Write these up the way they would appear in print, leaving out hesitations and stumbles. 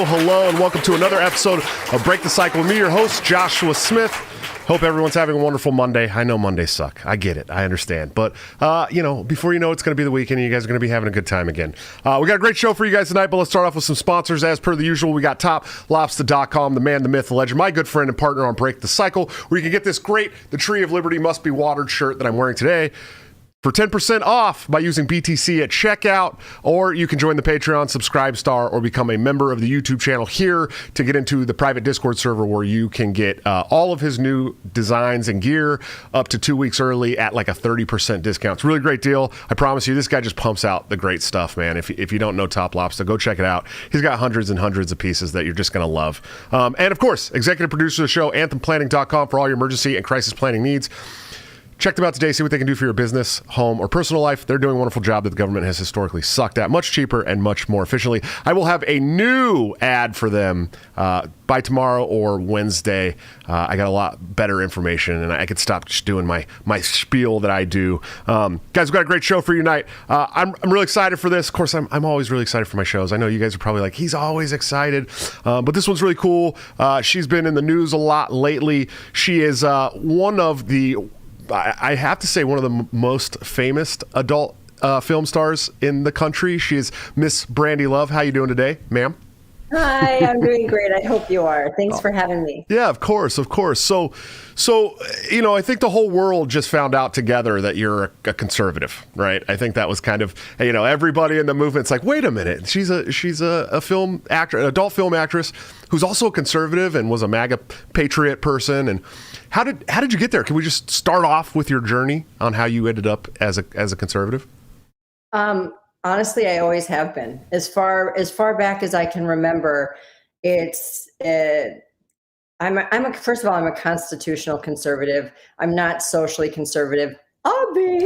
Hello, and welcome to another episode of Break the Cycle with me, your host, Joshua Smith. Hope everyone's having a wonderful Monday. I know Mondays suck. I get it. I understand. But, before you know it's going to be the weekend and you guys are going to be having a good time again. We got a great show for you guys tonight, but let's start off with some sponsors. As per the usual, we got TopLobster.com, the man, the myth, the legend, my good friend and partner on Break the Cycle, where you can get this great The Tree of Liberty Must Be Watered shirt that I'm wearing today for 10% off by using BTC at checkout, or you can join the Patreon, subscribe star, or become a member of the YouTube channel here to get into the private Discord server where you can get all of his new designs and gear up to 2 weeks early at like a 30% discount. It's a really great deal. I promise you, this guy just pumps out the great stuff, man. If you don't know Top Lobster, go check it out. He's got hundreds and hundreds of pieces that you're just going to love. And of course, executive producer of the show, AnthemPlanning.com, for all your emergency and crisis planning needs. Check them out today, see what they can do for your business, home, or personal life. They're doing a wonderful job that the government has historically sucked at, much cheaper and much more efficiently. I will have a new ad for them by tomorrow or Wednesday. I got a lot better information, and I could stop just doing my spiel that I do. Guys, we've got a great show for you tonight. I'm really excited for this. Of course, I'm always really excited for my shows. I know you guys are probably like, he's always excited. But this one's really cool. She's been in the news a lot lately. She is one of the... I have to say, one of the most famous adult film stars in the country. She is Miss Brandi Love. How you doing today, ma'am? Hi, I'm doing great. I hope you are. Thanks for having me. Yeah, of course. So, I think the whole world just found out together that you're a conservative, right? I think that was kind of, everybody in the movement's like, wait a minute, she's a film actor, an adult film actress who's also a conservative and was a MAGA patriot person. And how did you get there? Can we just start off with your journey on how you ended up as a conservative? Honestly, I always have been. As far back as I can remember, first of all, I'm a constitutional conservative. I'm not socially conservative. I'll be.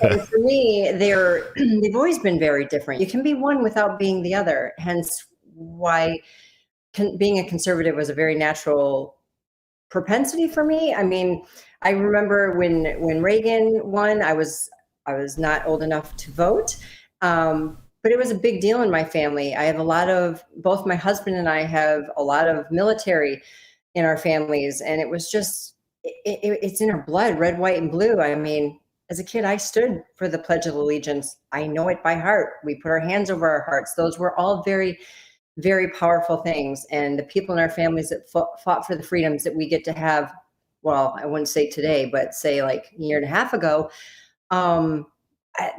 And for me, they've always been very different. You can be one without being the other. Hence why being a conservative was a very natural propensity for me. I mean, I remember when Reagan won, I was not old enough to vote. But it was a big deal in my family. I have both my husband and I have a lot of military in our families. And it was just, it's in our blood, red, white, and blue. I mean, as a kid, I stood for the Pledge of Allegiance. I know it by heart. We put our hands over our hearts. Those were all very, very powerful things. And the people in our families that fought for the freedoms that we get to have, well, I wouldn't say today, but say like a year and a half ago,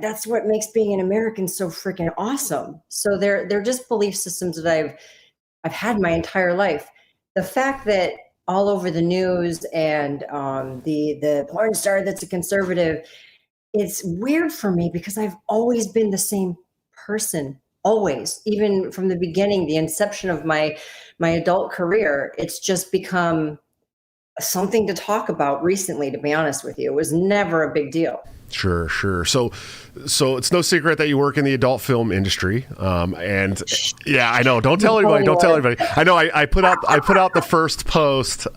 that's what makes being an American so freaking awesome. So they're just belief systems that I've had my entire life. The fact that all over the news and the porn star that's a conservative, it's weird for me because I've always been the same person, always. Even from the beginning, the inception of my adult career, it's just become something to talk about recently, to be honest with you. It was never a big deal. Sure. So it's no secret that you work in the adult film industry. And yeah, I know. Don't tell anybody. I know. I put out the first post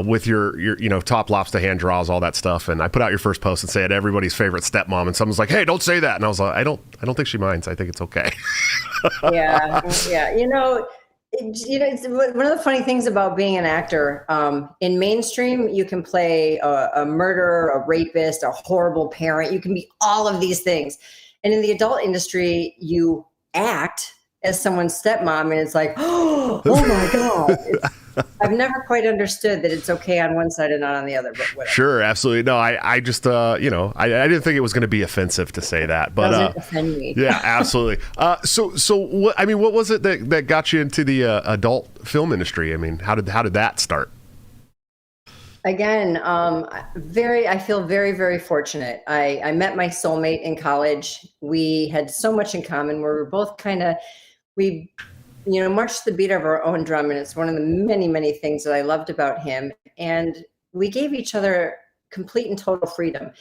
with your Top Lobster hand draws, all that stuff, and I put out your first post and said everybody's favorite stepmom, and someone's like, "Hey, don't say that," and I was like, "I don't think she minds. I think it's okay." Yeah. It's one of the funny things about being an actor. In mainstream, you can play a murderer, a rapist, a horrible parent. You can be all of these things. And in the adult industry, you act as someone's stepmom, and it's like, oh my God. I've never quite understood that it's okay on one side and not on the other, but whatever. Sure, absolutely. No, I just, I didn't think it was going to be offensive to say that, but doesn't offend me. Yeah, absolutely. So what was it that got you into the adult film industry? I mean, how did that start? Again, I feel very, very fortunate. I met my soulmate in college. We had so much in common. We were both we, marched the beat of our own drum. And it's one of the many, many things that I loved about him. And we gave each other complete and total freedom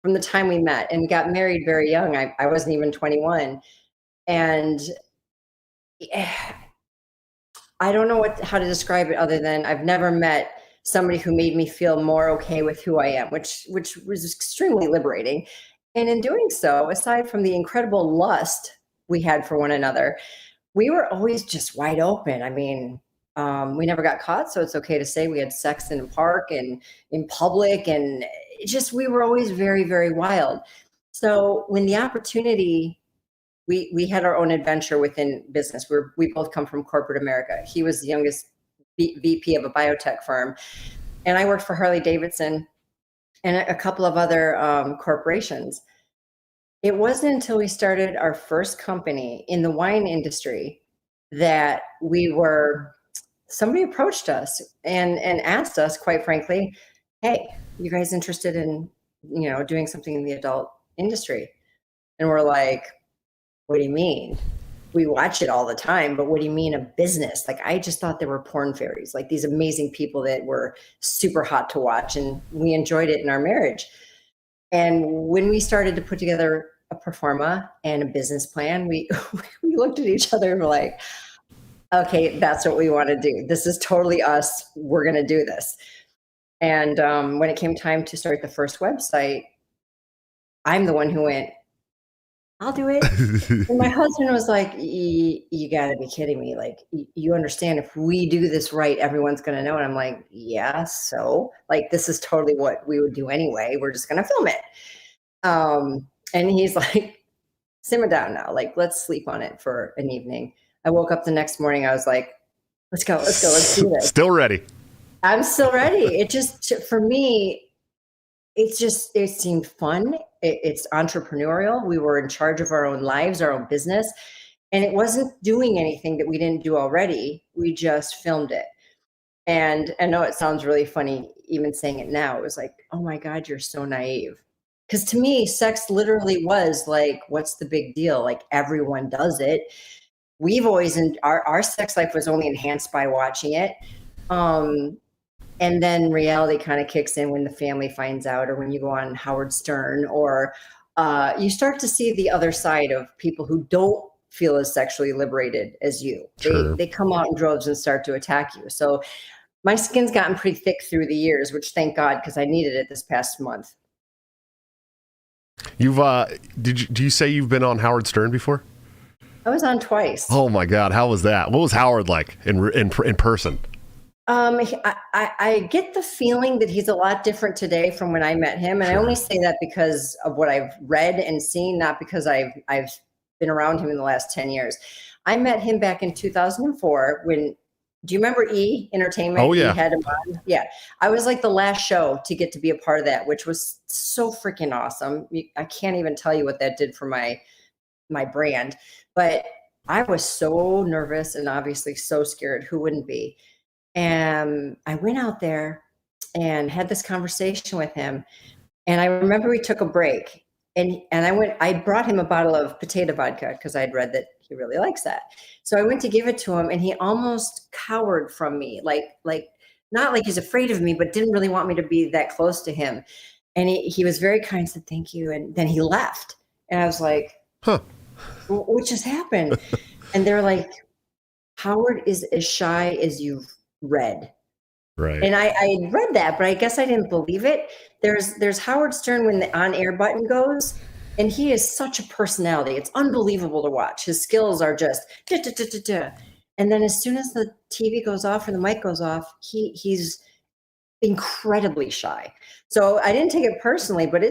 from the time we met and got married very young. I wasn't even 21. And I don't know how to describe it other than I've never met somebody who made me feel more okay with who I am, which was extremely liberating. And in doing so, aside from the incredible lust we had for one another, we were always just wide open. I mean, we never got caught, so it's okay to say we had sex in a park and in public, and we were always very, very wild. So when the opportunity, we had our own adventure within business. We both come from corporate America. He was the youngest VP of a biotech firm, and I worked for Harley Davidson and a couple of other corporations. It wasn't until we started our first company in the wine industry that somebody approached us and asked us, quite frankly, hey, you guys interested in, doing something in the adult industry? And we're like, what do you mean? We watch it all the time, but what do you mean a business? Like, I just thought there were porn fairies, like these amazing people that were super hot to watch, and we enjoyed it in our marriage. And when we started to put together a pro forma and a business plan, we looked at each other and were like, okay, that's what we want to do. This is totally us. We're going to do this. And when it came time to start the first website, I'm the one who went, I'll do it. And my husband was like, you gotta be kidding me. Like, you understand if we do this right, everyone's going to know. And I'm like, yeah, so like, this is totally what we would do anyway. We're just going to film it. And he's like, simmer down now. Like, let's sleep on it for an evening. I woke up the next morning. I was like, let's go. Let's do this. Still ready. I'm still ready. It just, for me, it seemed fun. It's entrepreneurial. We were in charge of our own lives, our own business, and it wasn't doing anything that we didn't do already. We just filmed it. And I know it sounds really funny even saying it now. It was like, oh my God, you're so naive. Because to me, sex literally was like, what's the big deal? Like, everyone does it. We've always, our sex life was only enhanced by watching it. And then reality kind of kicks in when the family finds out, or when you go on Howard Stern, or you start to see the other side of people who don't feel as sexually liberated as you. Sure. They come out in droves and start to attack you. So my skin's gotten pretty thick through the years, which thank God, because I needed it this past month. Do you say you've been on Howard Stern before? I was on twice. Oh my God, how was that? What was Howard like in person? I get the feeling that he's a lot different today from when I met him. And sure. I only say that because of what I've read and seen, not because I've been around him in the last 10 years. I met him back in 2004 do you remember E! Entertainment? Oh, yeah. He had him on. Yeah. I was like the last show to get to be a part of that, which was so freaking awesome. I can't even tell you what that did for my brand. But I was so nervous and obviously so scared. Who wouldn't be? And I went out there and had this conversation with him. And I remember we took a break, and I brought him a bottle of potato vodka because I'd read that he really likes that. So I went to give it to him, and he almost cowered from me, like not like he's afraid of me, but didn't really want me to be that close to him. And he was very kind, said thank you, and then he left. And I was like, huh, what just happened? And they're like, Howard is as shy as you've read. Right. And I read that, but I guess I didn't believe it. There's Howard Stern when the on-air button goes, and he is such a personality. It's unbelievable to watch. His skills are just and then as soon as the TV goes off or the mic goes off, he's incredibly shy. So I didn't take it personally, but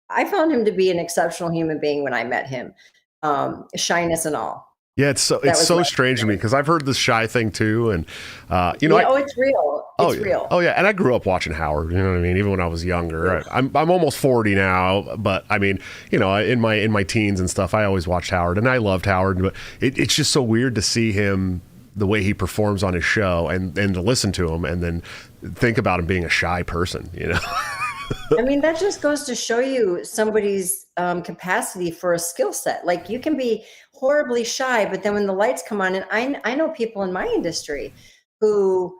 I found him to be an exceptional human being when I met him, shyness and all. Yeah, it's so strange to me because I've heard this shy thing too, and it's real. It's real. Oh yeah, and I grew up watching Howard. You know what I mean? Even when I was younger, I'm almost 40 now, but I mean, in my teens and stuff, I always watched Howard, and I loved Howard. But it's just so weird to see him the way he performs on his show and to listen to him and then think about him being a shy person, you know? I mean, that just goes to show you somebody's capacity for a skill set. Like you can be horribly shy, but then when the lights come on, and I know people in my industry who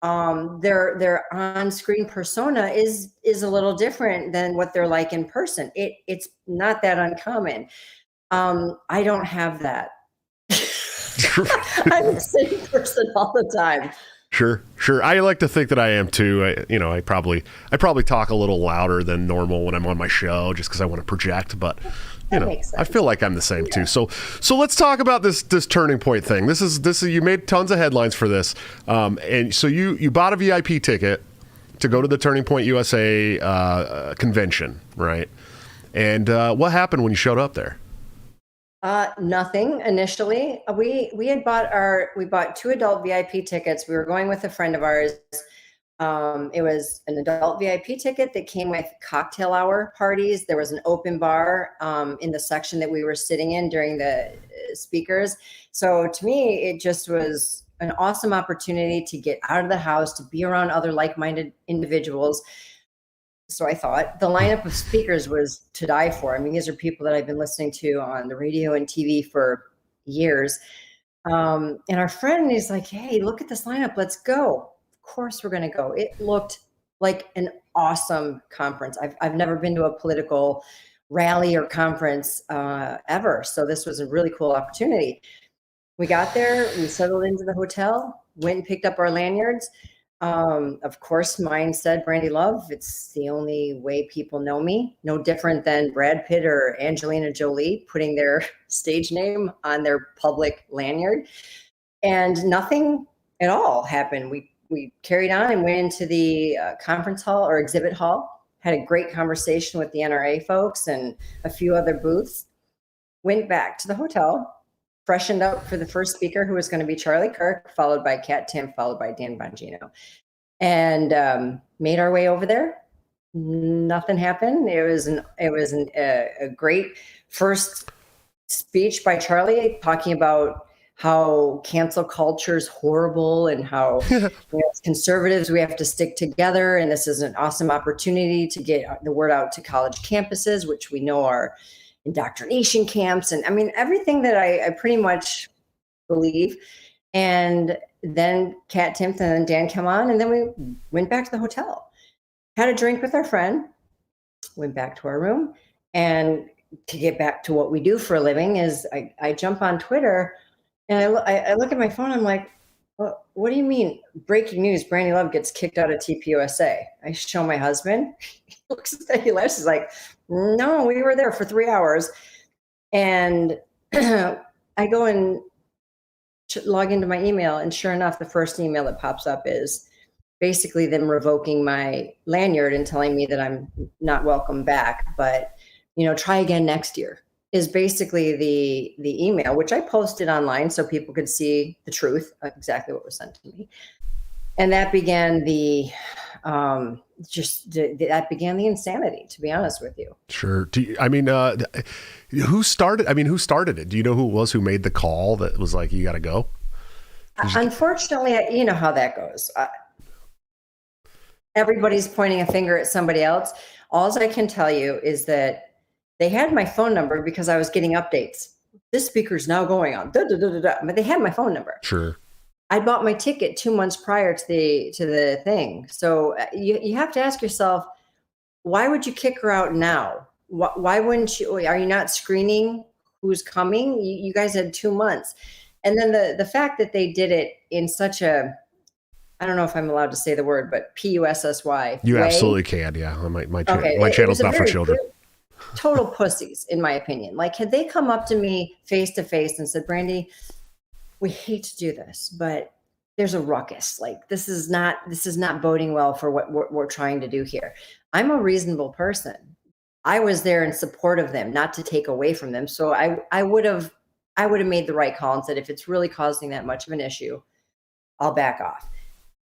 their on-screen persona is a little different than what they're like in person. It's not that uncommon. I don't have that. I'm the same person all the time. Sure. I like to think that I am too. I probably talk a little louder than normal when I'm on my show, just because I want to project. But I feel like I'm the same too. So let's talk about this turning point thing. This is you made tons of headlines for this, and so you bought a VIP ticket to go to the Turning Point USA convention, right? And what happened when you showed up there? Nothing initially. We bought 2 adult VIP tickets. We were going with a friend of ours. It was an adult VIP ticket that came with cocktail hour parties. There was an open bar in the section that we were sitting in during the speakers. So to me, it just was an awesome opportunity to get out of the house, to be around other like-minded individuals. So I thought the lineup of speakers was to die for. I mean, these are people that I've been listening to on the radio and TV for years. And our friend is like, hey, look at this lineup. Let's go. Of course we're going to go. It looked like an awesome conference. I've never been to a political rally or conference ever. So this was a really cool opportunity. We got there, we settled into the hotel, went and picked up our lanyards. Of course, mine said Brandi Love. It's the only way people know me. No different than Brad Pitt or Angelina Jolie putting their stage name on their public lanyard. And nothing at all happened. We carried on and went into the conference hall or exhibit hall, had a great conversation with the NRA folks and a few other booths, went back to the hotel, freshened up for the first speaker, who was going to be Charlie Kirk, followed by Kat Timpf, followed by Dan Bongino, and made our way over there. Nothing happened. It was a great first speech by Charlie, talking about how cancel culture is horrible and how as conservatives we have to stick together, and this is an awesome opportunity to get the word out to college campuses, which we know are indoctrination camps, and I mean everything that I pretty much believe. And then Kat Timpf and then Dan come on, and then we went back to the hotel, had a drink with our friend, went back to our room. And to get back to what we do for a living is I jump on Twitter and I look at my phone. I'm like, what do you mean breaking news? Brandi Love gets kicked out of TPUSA. I show my husband. He looks at that. He laughs. He's like, no, we were there for 3 hours. And I go and log into my email. And sure enough, the first email that pops up is basically them revoking my lanyard and telling me that I'm not welcome back, but, try again next year, is basically the email, which I posted online so people could see the truth of exactly what was sent to me. And that began that began the insanity, to be honest with you. Sure. Who started it? Do you know who it was who made the call that was like, you got to go? Unfortunately, you know how that goes. Everybody's pointing a finger at somebody else. All I can tell you is that they had my phone number because I was getting updates. This speaker's now going on. Da, da, da, da, da. But they had my phone number. Sure. I bought my ticket 2 months prior to the thing. So you have to ask yourself, why would you kick her out now? Why wouldn't you? Are you not screening who's coming? You guys had 2 months. And then the fact that they did it in such a, I don't know if I'm allowed to say the word, but PUSSY. You way. Absolutely can. Yeah. My channel's not for children. Total pussies, in my opinion. Like, had they come up to me face to face and said, Brandi, we hate to do this, but there's a ruckus. Like, this is not boding well for what we're trying to do here. I'm a reasonable person. I was there in support of them, not to take away from them. So I would have made the right call and said, if it's really causing that much of an issue, I'll back off.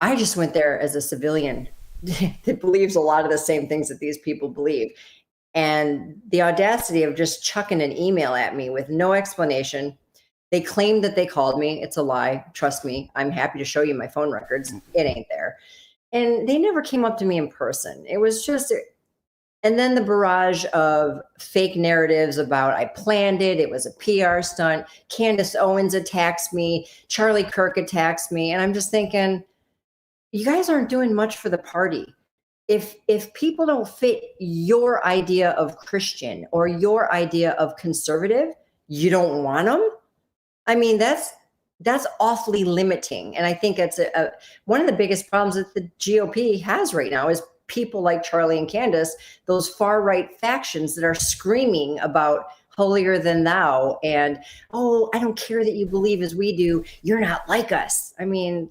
I just went there as a civilian that believes a lot of the same things that these people believe. And the audacity of just chucking an email at me with no explanation, They claim that they called me. It's a lie. Trust me. I'm happy to show you my phone records. It ain't there. And they never came up to me in person. It was just, and then the barrage of fake narratives about I planned it. It was a PR stunt. Candace Owens attacks me. Charlie Kirk attacks me. And I'm just thinking, you guys aren't doing much for the party. If people don't fit your idea of Christian or your idea of conservative, you don't want them. I mean, that's awfully limiting. And I think it's one of the biggest problems that the GOP has right now is people like Charlie and Candace, those far right factions that are screaming about holier than thou and, oh, I don't care that you believe as we do. You're not like us. I mean,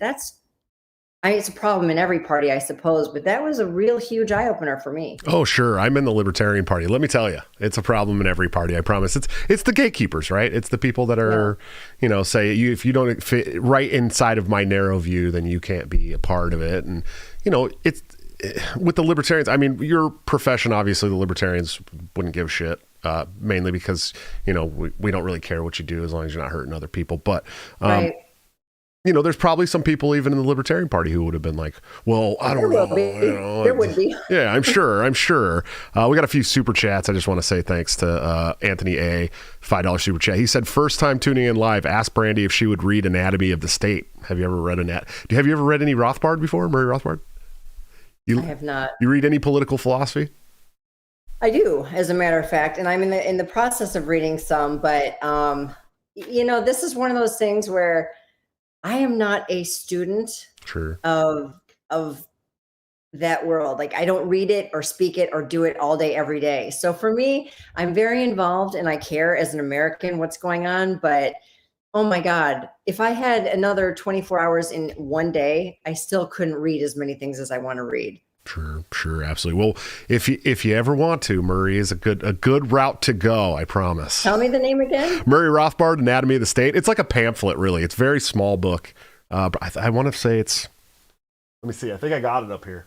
it's a problem in every party, I suppose, but that was a real huge eye opener for me. Oh, sure. I'm in the Libertarian Party. Let me tell you, it's a problem in every party. I promise. It's the gatekeepers, right? It's the people that are, say if you don't fit right inside of my narrow view, then you can't be a part of it. And, it's with the Libertarians. I mean, your profession, obviously the Libertarians wouldn't give a shit, mainly because, we don't really care what you do as long as you're not hurting other people. But, right. There's probably some people even in the Libertarian Party who would have been like, well, I don't know. There would be. Yeah, I'm sure. We got a few super chats. I just want to say thanks to Anthony A. $5 super chat. He said, first time tuning in live, ask Brandi if she would read Anatomy of the State. Have you ever read Have you ever read any Rothbard before, Murray Rothbard? I have not. You read any political philosophy? I do, as a matter of fact. And I'm in the process of reading some, but, this is one of those things where I am not a student of that world. Like I don't read it or speak it or do it all day, every day. So for me, I'm very involved and I care as an American what's going on. But oh my God, if I had another 24 hours in one day, I still couldn't read as many things as I want to read. Sure, absolutely. Well, if you ever want to, Murray is a good route to go, I promise. Tell me the name again. Murray Rothbard, Anatomy of the State. It's like a pamphlet, really. It's a very small book. But I want to say it's, let me see. I think I got it up here.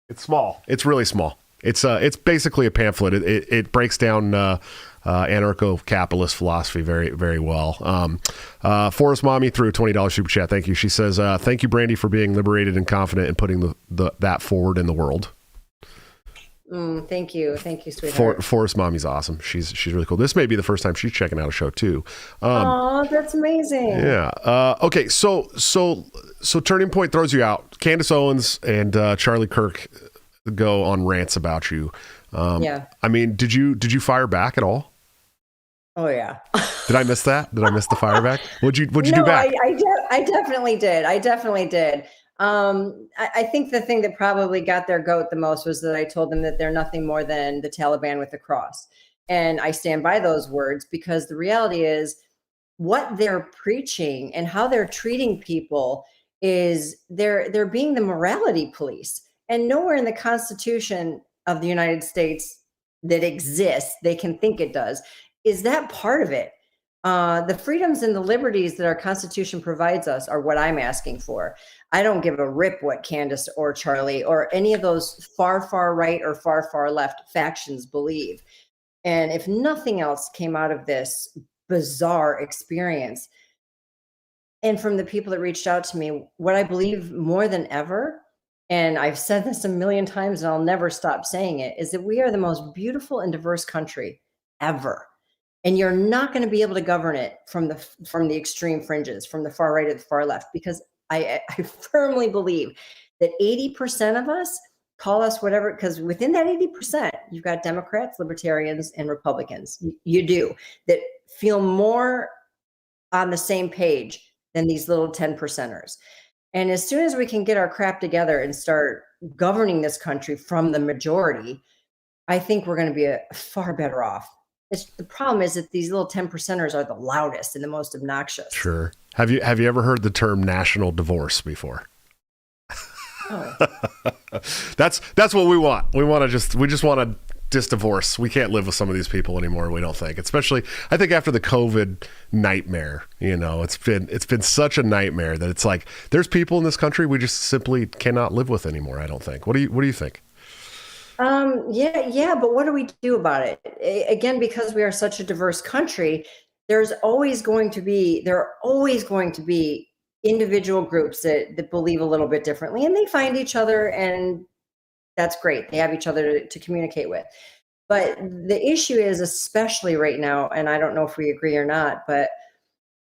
It's small. It's really small. It's basically a pamphlet. It breaks down anarcho-capitalist philosophy very, very well. Forrest Mommy threw a $20 super chat. Thank you. She says, thank you, Brandi, for being liberated and confident and putting that forward in the world. Thank you, sweetheart. Forrest Mommy's awesome. She's really cool. This may be the first time she's checking out a show too. Oh, that's amazing. Yeah. Okay. So Turning Point throws you out. Candace Owens and Charlie Kirk go on rants about you. Yeah. I mean, did you fire back at all? Oh yeah. Did I miss that? Did I miss the fire back? What'd you do back? I definitely did. I think the thing that probably got their goat the most was that I told them that they're nothing more than the Taliban with the cross. And I stand by those words because the reality is what they're preaching and how they're treating people is they're being the morality police. And nowhere in the Constitution of the United States that exists, they can think it does, is that part of it. The freedoms and the liberties that our Constitution provides us are what I'm asking for. I don't give a rip what Candace or Charlie or any of those far, far right or far, far left factions believe. And if nothing else came out of this bizarre experience, and from the people that reached out to me, what I believe more than ever, and I've said this a million times and I'll never stop saying it, is that we are the most beautiful and diverse country ever. And you're not going to be able to govern it from the extreme fringes, from the far right or the far left, because I firmly believe that 80% of us call us whatever, because within that 80%, you've got Democrats, Libertarians, and Republicans. You do, that feel more on the same page than these little 10%ers. And as soon as we can get our crap together and start governing this country from the majority, I think we're going to be far better off. The problem is that these little 10%ers are the loudest and the most obnoxious. Sure. Have you ever heard the term national divorce before? Oh. That's what we want. We just want to divorce. We can't live with some of these people anymore. We don't think, especially I think after the COVID nightmare, it's been such a nightmare that it's like, there's people in this country we just simply cannot live with anymore. I don't think. What do you think? Yeah. But what do we do about it? Again, because we are such a diverse country, there are always going to be individual groups that believe a little bit differently, and they find each other, and that's great. They have each other to communicate with. But the issue is, especially right now, and I don't know if we agree or not, but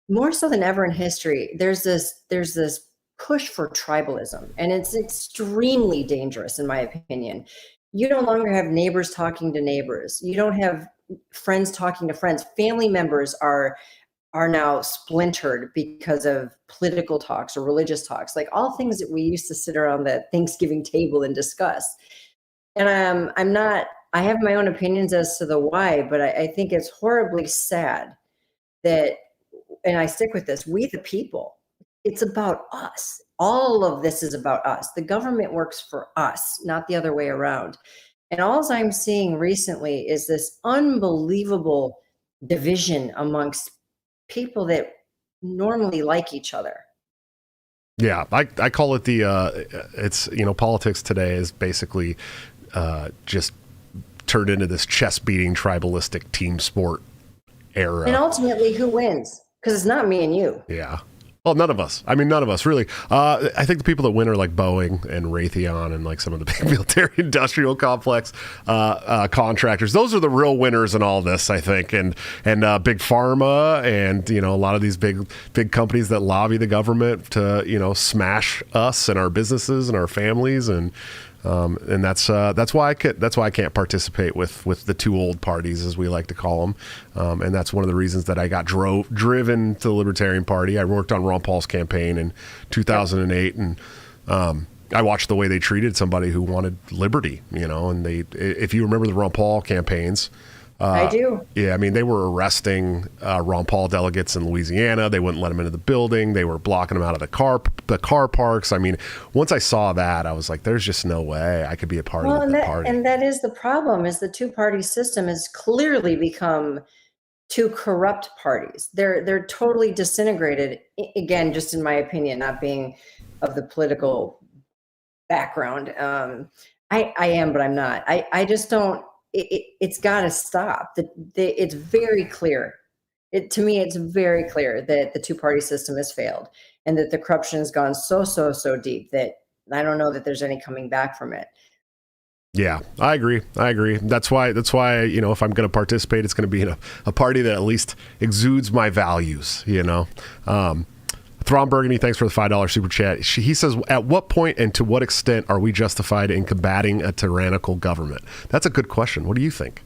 more so than ever in history, there's this push for tribalism, and it's extremely dangerous, in my opinion. You no longer have neighbors talking to neighbors. You don't have friends talking to friends. Family members are now splintered because of political talks or religious talks, like all things that we used to sit around the Thanksgiving table and discuss. And I have my own opinions as to the why, but I think it's horribly sad that, and I stick with this, we the people, it's about us. All of this is about us. The government works for us, not the other way around. And all I'm seeing recently is this unbelievable division amongst people that normally like each other. Yeah, I call it it's, politics today is basically just turned into this chest beating tribalistic team sport era. And ultimately, who wins? Because it's not me and you. Yeah. Well, none of us. I mean, none of us really. I think the people that win are like Boeing and Raytheon and like some of the big military industrial complex contractors. Those are the real winners in all this, I think. And big pharma and, a lot of these big companies that lobby the government to, smash us and our businesses and our families. And that's why I can't participate with the two old parties, as we like to call them. And that's one of the reasons that I got driven to the Libertarian Party. I worked on Ron Paul's campaign in 2008, and I watched the way they treated somebody who wanted liberty. And if you remember the Ron Paul campaigns. I do. Yeah, I mean, they were arresting Ron Paul delegates in Louisiana. They wouldn't let them into the building. They were blocking them out of the car parks. I mean, once I saw that, I was like, there's just no way I could be a part of that party. And that is the problem, is the two-party system has clearly become two corrupt parties. They're totally disintegrated. Again, just in my opinion, not being of the political background. I am, but I'm not. I just don't. It's got to stop. It's very clear. To me, it's very clear that the two-party system has failed, and that the corruption has gone so deep that I don't know that there's any coming back from it. Yeah, I agree. That's why, if I'm going to participate, it's going to be in a party that at least exudes my values, Throm Burgundy, thanks for the $5 super chat. He says, at what point and to what extent are we justified in combating a tyrannical government? That's a good question. What do you think?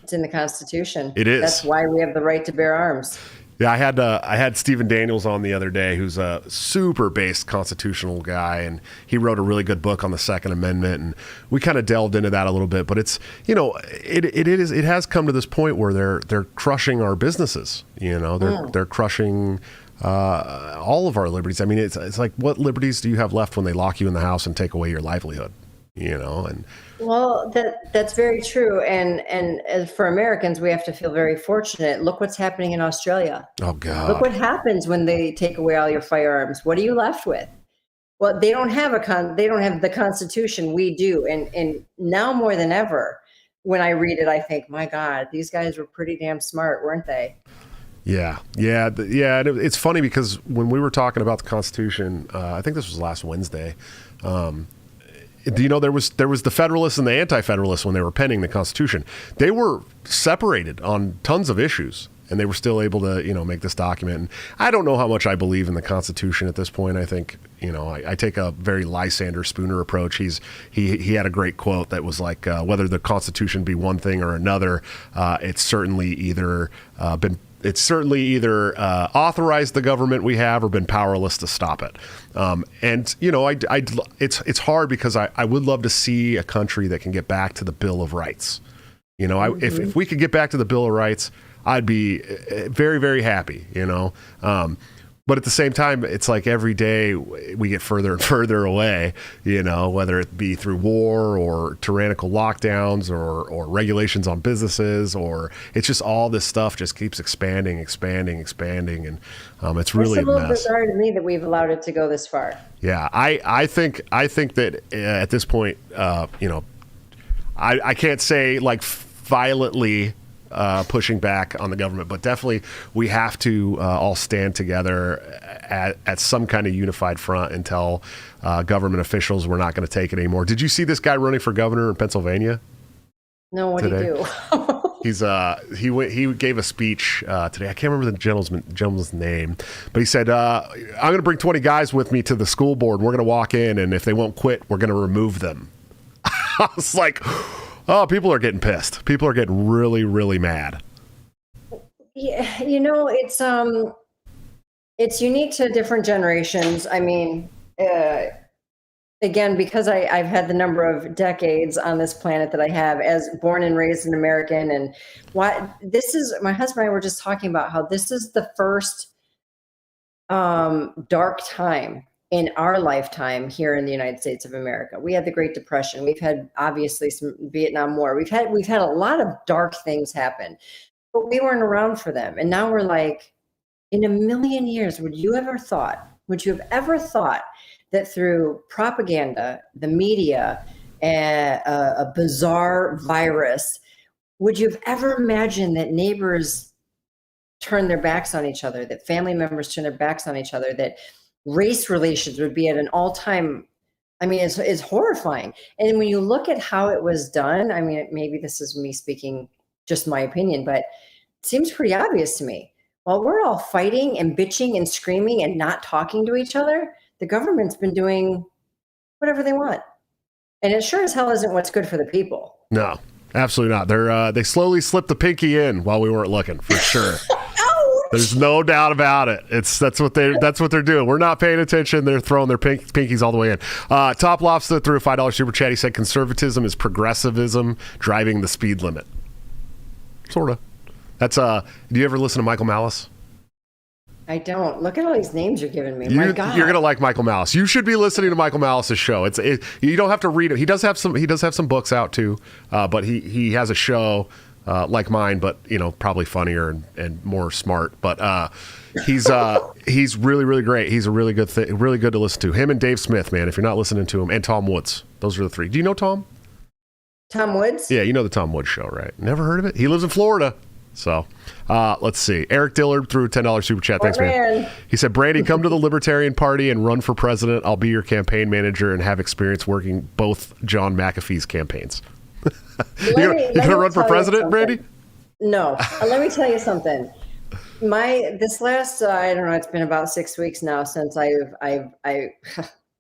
It's in the Constitution. It is. That's why we have the right to bear arms. Yeah, I had Stephen Daniels on the other day, who's a super based constitutional guy, and he wrote a really good book on the Second Amendment, and we kind of delved into that a little bit. But it's, it has come to this point where they're crushing our businesses. They're crushing all of our liberties. I mean, it's like, what liberties do you have left when they lock you in the house and take away your livelihood? And well, that's very true. And as for Americans, we have to feel very fortunate. Look what's happening in Australia. Oh God! Look what happens when they take away all your firearms. What are you left with? Well, they don't have the Constitution. We do, and now more than ever, when I read it, I think, my God, these guys were pretty damn smart, weren't they? Yeah. It's funny because when we were talking about the Constitution, I think this was last Wednesday. There was the Federalists and the Anti-Federalists when they were penning the Constitution. They were separated on tons of issues, and they were still able to make this document. And I don't know how much I believe in the Constitution at this point. I think I take a very Lysander Spooner approach. He had a great quote that was like, whether the Constitution be one thing or another, it's certainly either authorized the government we have or been powerless to stop it. It's hard because I would love to see a country that can get back to the Bill of Rights. If we could get back to the Bill of Rights, I'd be very, very happy, But at the same time, it's like every day we get further and further away, whether it be through war or tyrannical lockdowns or regulations on businesses, or it's just all this stuff just keeps expanding. And it's really a mess. It's bizarre to me that we've allowed it to go this far. Yeah, I think that at this point, I can't say like violently pushing back on the government, but definitely we have to all stand together at some kind of unified front and tell government officials we're not going to take it anymore. Did you see this guy running for governor in Pennsylvania? No, what did he do? He gave a speech today. I can't remember the gentleman's name, but he said, I'm going to bring 20 guys with me to the school board. We're going to walk in, and if they won't quit, we're going to remove them. I was like, oh, people are getting pissed. People are getting really, really mad. Yeah, it's unique to different generations. I mean, again, because I've had the number of decades on this planet that I have as born and raised an American, and my husband and I were just talking about how this is the first dark time in our lifetime here in the United States of America. We had the Great Depression. We've had obviously some Vietnam War. We've had a lot of dark things happen, but we weren't around for them. And now we're like, in a million years, would you have ever thought that through propaganda, the media, a bizarre virus, would you have ever imagined that neighbors turn their backs on each other, that family members turn their backs on each other, that race relations would be at an all-time, I mean, it's horrifying. And when you look at how it was done, I mean, maybe this is me speaking just my opinion, but it seems pretty obvious to me. While we're all fighting and bitching and screaming and not talking to each other, the government's been doing whatever they want. And it sure as hell isn't what's good for the people. No, absolutely not. They slowly slipped the pinky in while we weren't looking, for sure. There's no doubt about it. That's what they're doing. We're not paying attention. They're throwing their pinkies all the way in. Top Lobster threw a $5 super chat. He said conservatism is progressivism driving the speed limit. Sort of. That's do you ever listen to Michael Malice? I don't. Look at all these names you're giving me. My God. You're gonna like Michael Malice. You should be listening to Michael Malice's show. You don't have to read it. He does have some books out too, but he has a show like mine, but probably funnier and more smart. But he's really, really great. He's a really good really good to listen to. Him and Dave Smith, man. If you're not listening to him, and Tom Woods, those are the three. Do you know Tom? Tom Woods? Yeah, you know the Tom Woods show, right? Never heard of it? He lives in Florida. So let's see. Eric Dillard threw a $10 super chat. Thanks, man. He said, Brandi, come to the Libertarian Party and run for president. I'll be your campaign manager and have experience working both John McAfee's campaigns. You going to run for president, Brandi? No. Let me tell you something. This last, I don't know, it's been about 6 weeks now since I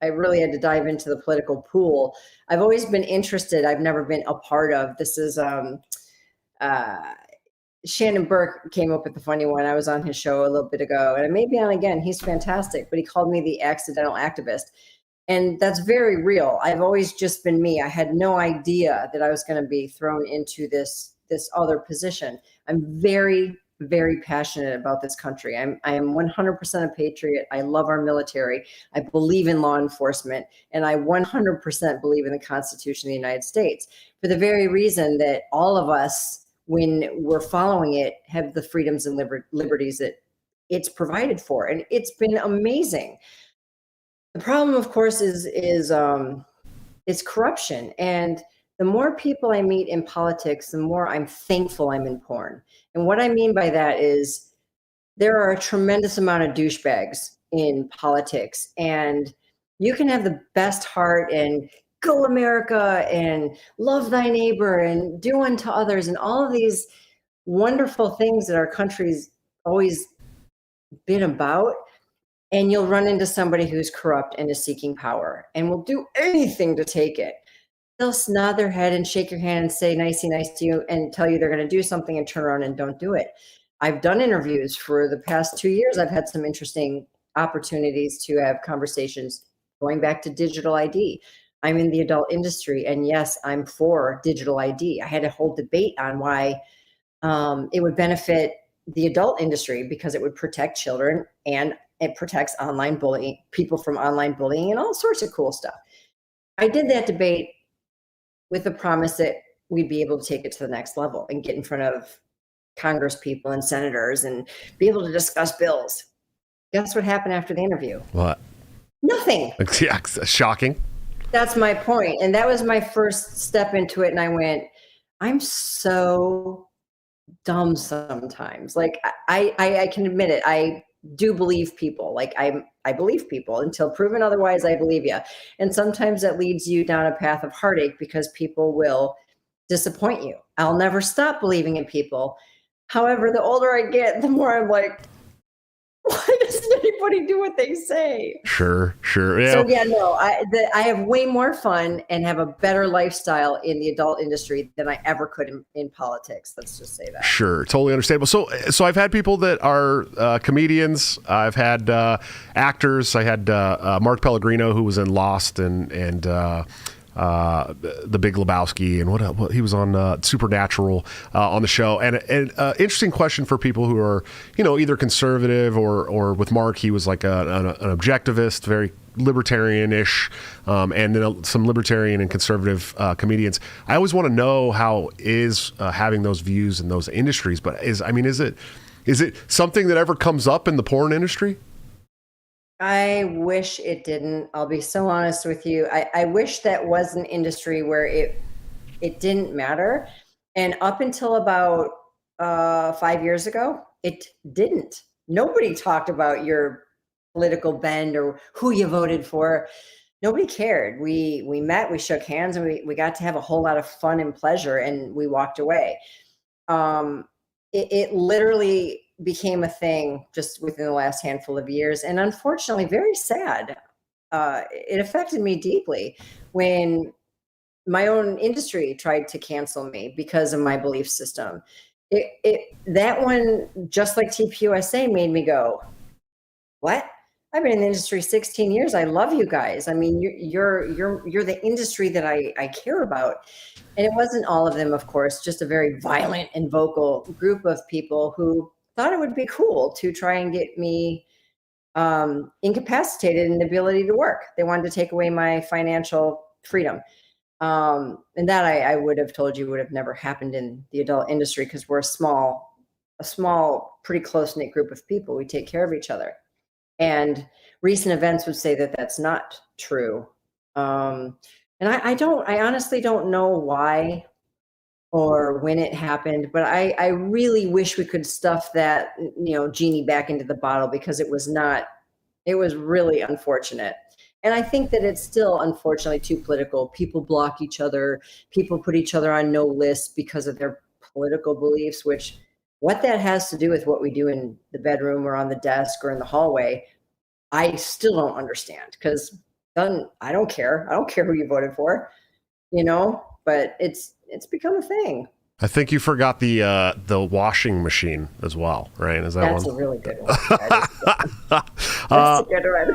really had to dive into the political pool. I've always been interested. I've never been a part of. This is Shannon Burke came up with the funny one. I was on his show a little bit ago, and I may be on again. He's fantastic, but he called me the accidental activist. And that's very real. I've always just been me. I had no idea that I was going to be thrown into this other position. I'm very, very passionate about this country. I am 100% a patriot. I love our military. I believe in law enforcement, and I 100% believe in the Constitution of the United States for the very reason that all of us, when we're following it, have the freedoms and liberties that it's provided for. And it's been amazing. The problem, of course, is corruption. And the more people I meet in politics, the more I'm thankful I'm in porn. And what I mean by that is there are a tremendous amount of douchebags in politics. And you can have the best heart and go America and love thy neighbor and do unto others and all of these wonderful things that our country's always been about. And you'll run into somebody who's corrupt and is seeking power and will do anything to take it. They'll nod their head and shake your hand and say nicey nice to you and tell you they're going to do something and turn around and don't do it. I've done interviews for the past 2 years. I've had some interesting opportunities to have conversations going back to digital ID. I'm in the adult industry, and yes, I'm for digital ID. I had a whole debate on why it would benefit the adult industry because it would protect children and it protects online bullying, people from online bullying and all sorts of cool stuff. I did that debate with the promise that we'd be able to take it to the next level and get in front of Congress people and senators and be able to discuss bills. Guess what happened after the interview? What? Nothing. Yeah, shocking. That's my point. And that was my first step into it. And I went, I'm so dumb sometimes. Like I can admit it. I do believe people. Like I believe people until proven otherwise. I believe you. And sometimes that leads you down a path of heartache because people will disappoint you. I'll never stop believing in people. However, the older I get, the more I'm like, why doesn't anybody do what they say? Sure. Yeah. So yeah, no, I have way more fun and have a better lifestyle in the adult industry than I ever could in politics. Let's just say that. Sure, totally understandable. So I've had people that are comedians. I've had actors. I had Mark Pellegrino, who was in Lost and The Big Lebowski, and what he was on Supernatural on the show. And an interesting question for people who are, either conservative or with Mark, he was like an objectivist, very libertarian-ish, and then some libertarian and conservative comedians. I always want to know how is having those views in those industries, but is it something that ever comes up in the porn industry? I wish it didn't. I'll be so honest with you. I wish that was an industry where it didn't matter. And up until about 5 years ago, it didn't. Nobody talked about your political bend or who you voted for. Nobody cared. We met, we shook hands, and we got to have a whole lot of fun and pleasure, and we walked away. It literally became a thing just within the last handful of years, and unfortunately, very sad. It affected me deeply when my own industry tried to cancel me because of my belief system. That one, just like TPUSA, made me go, "What? I've been in the industry 16 years. I love you guys. I mean, you're the industry that I care about." And it wasn't all of them, of course, just a very violent and vocal group of people who thought it would be cool to try and get me incapacitated in the ability to work. They wanted to take away my financial freedom. And that I would have told you would have never happened in the adult industry because we're a small, pretty close-knit group of people. We take care of each other. And recent events would say that that's not true. And I honestly don't know why or when it happened, but I really wish we could stuff that, genie back into the bottle because it was really unfortunate. And I think that it's still, unfortunately, too political. People block each other. People put each other on no lists because of their political beliefs, which what that has to do with what we do in the bedroom or on the desk or in the hallway, I still don't understand because I don't care. I don't care who you voted for, but it's become a thing. I think you forgot the washing machine as well, right? Is that That's one? a really good one. That's a good one.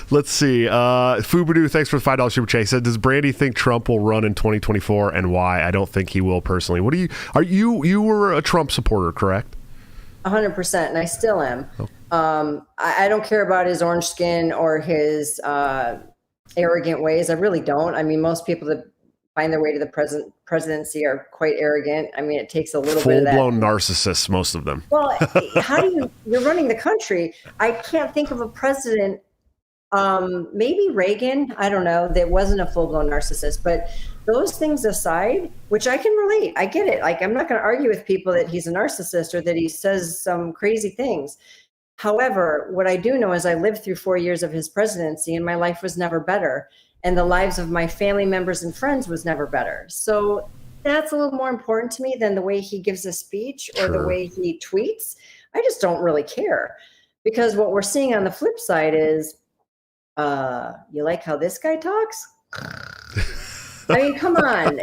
Let's see. Fubadu, thanks for the $5 super chat. He said, "Does Brandi think Trump will run in 2024 and why?" I don't think he will personally. You were a Trump supporter, correct? 100%, and I still am. Oh. I don't care about his orange skin or his arrogant ways. I really don't. I mean, most people that find their way to the presidency are quite arrogant. I mean, it takes a little bit of that. Full-blown narcissists, most of them. Well, you're running the country. I can't think of a president, maybe Reagan, I don't know, that wasn't a full-blown narcissist. But those things aside, which I can relate, I get it. Like, I'm not going to argue with people that he's a narcissist or that he says some crazy things. However, what I do know is I lived through 4 years of his presidency and my life was never better. And the lives of my family members and friends was never better. So that's a little more important to me than the way he gives a speech or the way he tweets. I just don't really care because what we're seeing on the flip side is, you like how this guy talks? I mean, come on.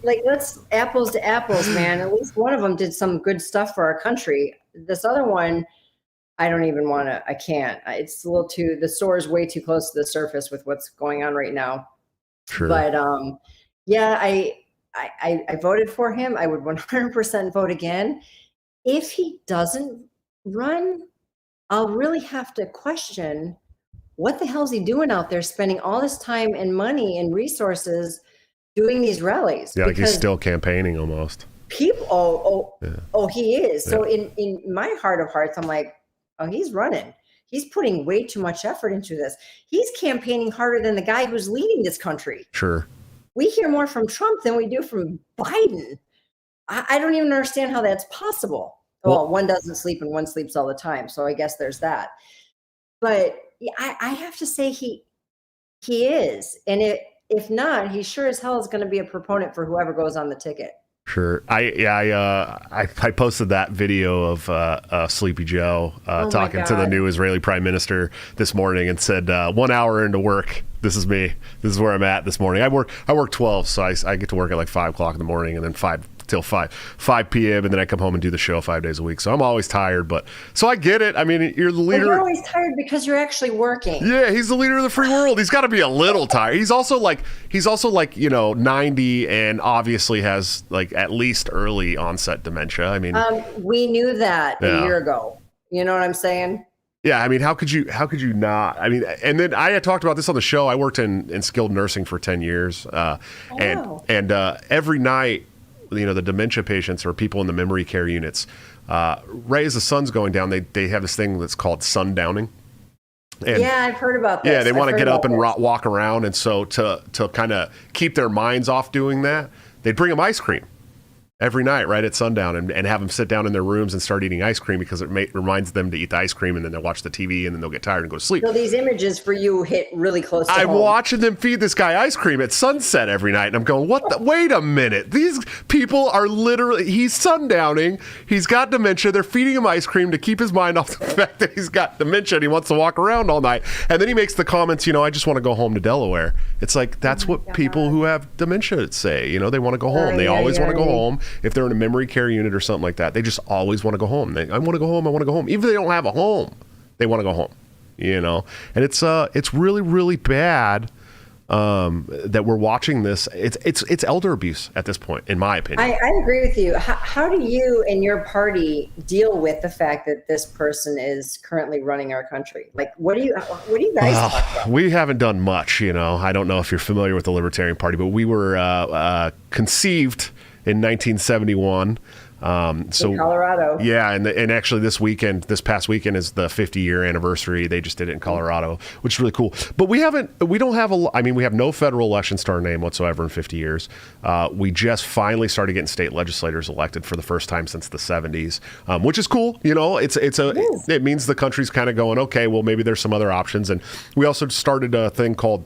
Let's apples to apples, man. At least one of them did some good stuff for our country. This other one, I don't even want to, I can't. It's a little too, the store is way too close to the surface with what's going on right now. Sure. But yeah, I voted for him. I would 100% vote again. If he doesn't run, I'll really have to question what the hell is he doing out there spending all this time and money and resources doing these rallies. Yeah, like he's still campaigning almost. People, he is. Yeah. So in my heart of hearts, I'm like, oh, he's running. He's putting way too much effort into this. He's campaigning harder than the guy who's leading this country. Sure. We hear more from Trump than we do from Biden. I don't even understand how that's possible. Well, one doesn't sleep and one sleeps all the time, so I guess there's that. But yeah, I have to say he is, and if not, he sure as hell is going to be a proponent for whoever goes on the ticket. Sure. I posted that video of Sleepy Joe talking to the new Israeli prime minister this morning and said, 1 hour into work, this is me. This is where I'm at this morning. I work 12, so I get to work at like 5 o'clock in the morning and then 5 till 5 p.m. and then I come home and do the show 5 days a week. So I'm always tired, but so I get it. I mean, you're the leader. Well, you're always tired because you're actually working. Yeah, he's the leader of the free world. He's got to be a little tired. He's also like 90 and obviously has like at least early onset dementia. I mean, we knew that a year ago. You know what I'm saying? Yeah, I mean, how could you not? I mean, and then I had talked about this on the show. I worked in skilled nursing for 10 years, and every night, the dementia patients or people in the memory care units, right as the sun's going down, they have this thing that's called sundowning. And yeah, I've heard about this. Yeah, they want to get up and walk around, and so to kind of keep their minds off doing that, they bring them ice cream every night right at sundown and have them sit down in their rooms and start eating ice cream because it reminds them to eat the ice cream, and then they'll watch the TV and then they'll get tired and go to sleep. So these images for you hit really close to I'm home. watching them feed this guy ice cream at sunset every night, and I'm going, wait a minute. These people are literally, he's sundowning, he's got dementia, they're feeding him ice cream to keep his mind off the fact that he's got dementia and he wants to walk around all night. And then he makes the comments, I just want to go home to Delaware. It's like, that's what people who have dementia say. They want to go home. They always want to go home. If they're in a memory care unit or something like that, they just always want to go home. I want to go home. I want to go home. Even if they don't have a home, they want to go home. And it's really, really bad that we're watching this. It's elder abuse at this point, in my opinion. I agree with you. How do you and your party deal with the fact that this person is currently running our country? Like, what do you guys talk about? We haven't done much. I don't know if you're familiar with the Libertarian Party, but we were conceived in 1971. In Colorado. Yeah, and actually this past weekend is the 50-year anniversary. They just did it in Colorado, which is really cool. But we don't have we have no federal elections to our name whatsoever in 50 years. We just finally started getting state legislators elected for the first time since the 70s, which is cool. It means the country's kind of going, okay, well, maybe there's some other options. And we also started a thing called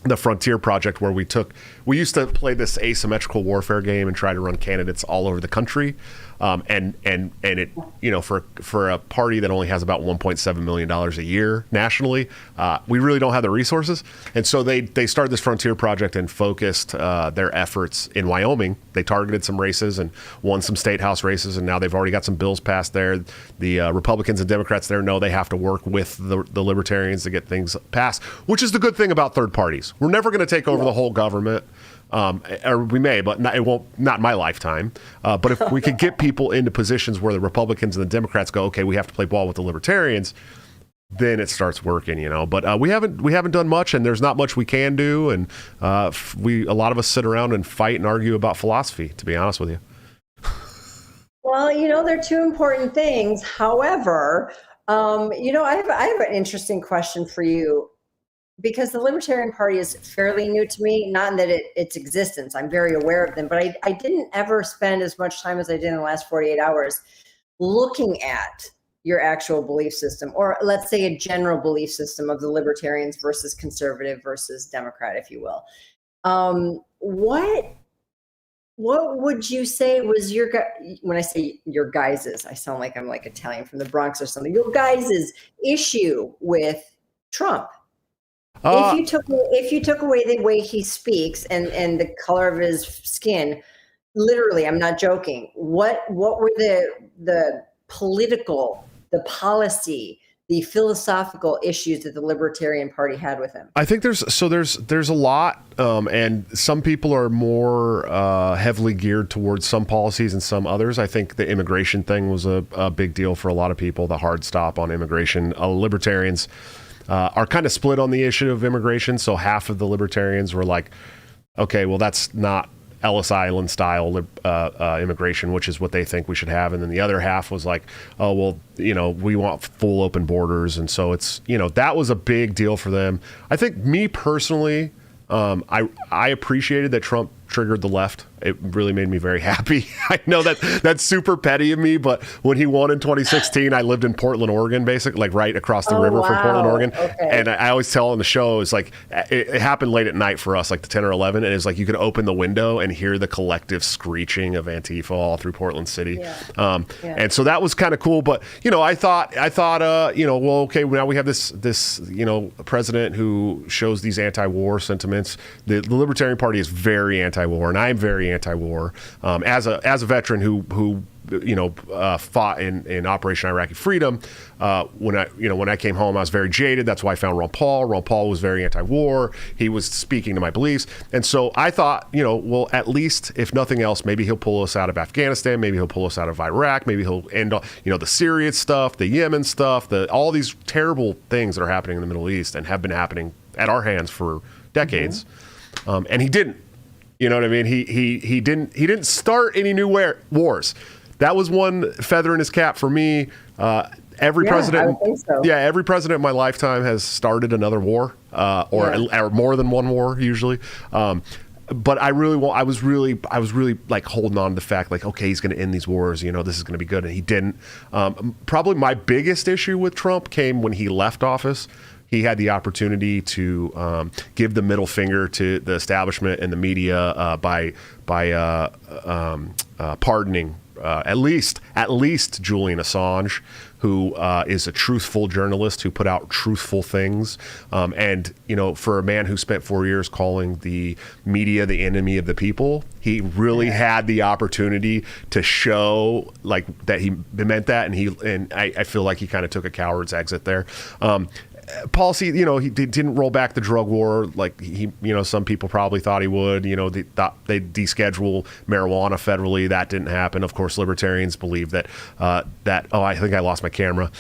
the Frontier Project, where we used to play this asymmetrical warfare game and try to run candidates all over the country. And it, for a party that only has about $1.7 million a year nationally, we really don't have the resources. And so they started this Frontier Project and focused their efforts in Wyoming. They targeted some races and won some state house races, and now they've already got some bills passed there. The Republicans and Democrats there know they have to work with the Libertarians to get things passed, which is the good thing about third parties. We're never going to take over the whole government. Or we may, but it won't. Not in my lifetime. But if we could get people into positions where the Republicans and the Democrats go, okay, we have to play ball with the Libertarians, then it starts working, But we haven't done much, and there's not much we can do. And a lot of us sit around and fight and argue about philosophy. To be honest with you. Well, they're two important things. However, I have an interesting question for you. Because the Libertarian Party is fairly new to me, not in that its existence. I'm very aware of them, but I didn't ever spend as much time as I did in the last 48 hours looking at your actual belief system, or let's say a general belief system of the Libertarians versus conservative versus Democrat, if you will. What would you say was when I say your guys's, I sound like I'm like Italian from the Bronx or something, your guys's issue with Trump? If you took away the way he speaks and the color of his skin, literally, I'm not joking. What were the political, the policy, the philosophical issues that the Libertarian Party had with him? I think there's a lot, and some people are more heavily geared towards some policies and some others. I think the immigration thing was a big deal for a lot of people. The hard stop on immigration. Libertarians are kind of split on the issue of immigration. So half of the Libertarians were like, okay, well, that's not Ellis Island style immigration, which is what they think we should have. And then the other half was like, oh, well, we want full open borders. And so it's, that was a big deal for them. I think me personally, I appreciated that Trump triggered the left. It really made me very happy. I know that that's super petty of me, but when he won in 2016, I lived in Portland, Oregon, basically, like right across the river from Portland, Oregon. Okay. And I always tell on the show, it's like it happened late at night for us, like the 10 or 11, and it's like you could open the window and hear the collective screeching of Antifa all through Portland City. And so that was kind of cool. But I thought, well, okay, now we have this president who shows these anti-war sentiments. The Libertarian Party is very anti-war, and I'm very anti-war. As a veteran who fought in Operation Iraqi Freedom, when I came home, I was very jaded. That's why I found Ron Paul. Ron Paul was very anti-war. He was speaking to my beliefs, and so I thought, well, at least if nothing else, maybe he'll pull us out of Afghanistan. Maybe he'll pull us out of Iraq. Maybe he'll end, the Syria stuff, the Yemen stuff, all these terrible things that are happening in the Middle East and have been happening at our hands for decades. And he didn't. You know what I mean? He didn't start any new wars. That was one feather in his cap for me. Every president, I would think so. Every president in my lifetime has started another war, or more than one war usually. But I was really like holding on to the fact, like, okay, he's going to end these wars. This is going to be good, and he didn't. Probably my biggest issue with Trump came when he left office. He had the opportunity to give the middle finger to the establishment and the media by pardoning at least Julian Assange, who is a truthful journalist who put out truthful things. And for a man who spent 4 years calling the media the enemy of the people, he really had the opportunity to show like that he meant that. And I feel like he kind of took a coward's exit there. Policy, he didn't roll back the drug war like some people probably thought he would. They thought they'd deschedule marijuana federally. That didn't happen. Of course, libertarians believe that. I think I lost my camera.